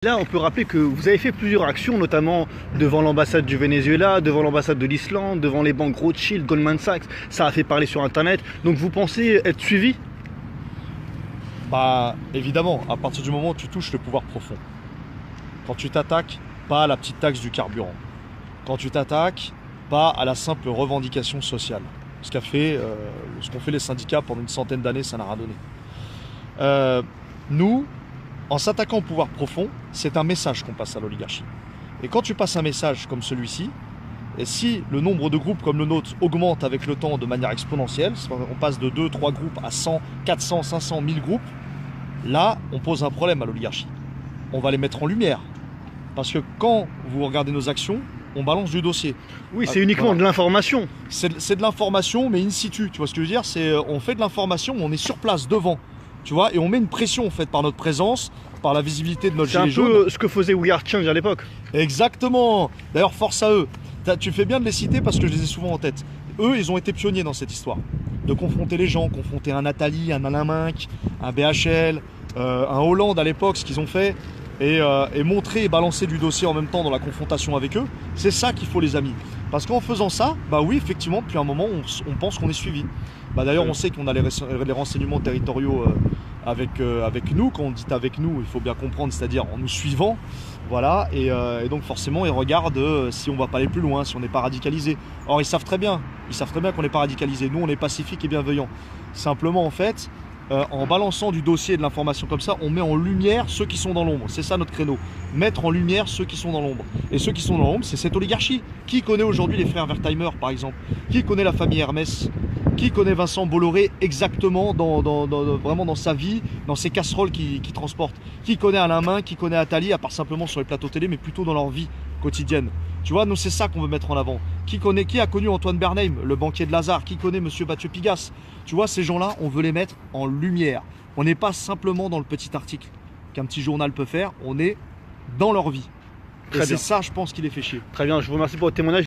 Là, on peut rappeler que vous avez fait plusieurs actions, notamment devant l'ambassade du Venezuela, devant l'ambassade de l'Islande, devant les banques Rothschild, Goldman Sachs. Ça a fait parler sur Internet. Donc vous pensez être suivi? Bah évidemment, à partir du moment où tu touches le pouvoir profond. Quand tu t'attaques pas à la petite taxe du carburant. Quand tu t'attaques pas à la simple revendication sociale. Ce qu'ont fait les syndicats pendant une centaine d'années, ça n'a rien donné. Nous, en s'attaquant au pouvoir profond, c'est un message qu'on passe à l'oligarchie. Et quand tu passes un message comme celui-ci, et si le nombre de groupes comme le nôtre augmente avec le temps de manière exponentielle, on passe de 2-3 groupes à 100, 400, 500, 1000 groupes, là, on pose un problème à l'oligarchie. On va les mettre en lumière. Parce que quand vous regardez nos actions, on balance du dossier. Oui, c'est uniquement de l'information. C'est de l'information, mais in situ. Tu vois ce que je veux dire? On fait de l'information, on est sur place, devant. Tu vois, et on met une pression en fait par notre présence, par la visibilité de notre gilet jaune. C'est un peu ce que faisait We Are Change à l'époque. Exactement. D'ailleurs, force à eux. Tu fais bien de les citer parce que je les ai souvent en tête. Eux, ils ont été pionniers dans cette histoire. De confronter les gens, confronter un Nathalie, un Alain Minc, un BHL, un Hollande à l'époque, ce qu'ils ont fait, et montrer et balancer du dossier en même temps dans la confrontation avec eux. C'est ça qu'il faut, les amis. Parce qu'en faisant ça, bah oui, effectivement, depuis un moment, on pense qu'on est suivi. Bah d'ailleurs, on sait qu'on a les renseignements territoriaux avec nous. Quand on dit avec nous, il faut bien comprendre, c'est-à-dire en nous suivant. Voilà, et donc forcément, ils regardent si on va pas aller plus loin, si on n'est pas radicalisé. Or, ils savent très bien qu'on n'est pas radicalisé. Nous, on est pacifique et bienveillant. Simplement, en fait, en balançant du dossier et de l'information comme ça, on met en lumière ceux qui sont dans l'ombre. C'est ça notre créneau. Mettre en lumière ceux qui sont dans l'ombre. Et ceux qui sont dans l'ombre, c'est cette oligarchie. Qui connaît aujourd'hui les frères Wertheimer, par exemple? Qui connaît la famille Hermès? Qui connaît Vincent Bolloré exactement vraiment dans sa vie, dans ses casseroles qu'il transporte? Qui connaît Alain Minc? Qui connaît Attali, à part simplement sur les plateaux télé, mais plutôt dans leur vie quotidienne? Tu vois, nous c'est ça qu'on veut mettre en avant. Qui a connu Antoine Bernheim, le banquier de Lazare? Qui connaît Monsieur Mathieu Pigasse? Tu vois, ces gens-là, on veut les mettre en lumière. On n'est pas simplement dans le petit article qu'un petit journal peut faire, on est dans leur vie. Et c'est ça, je pense, qui les fait chier. Très bien, je vous remercie pour votre témoignage.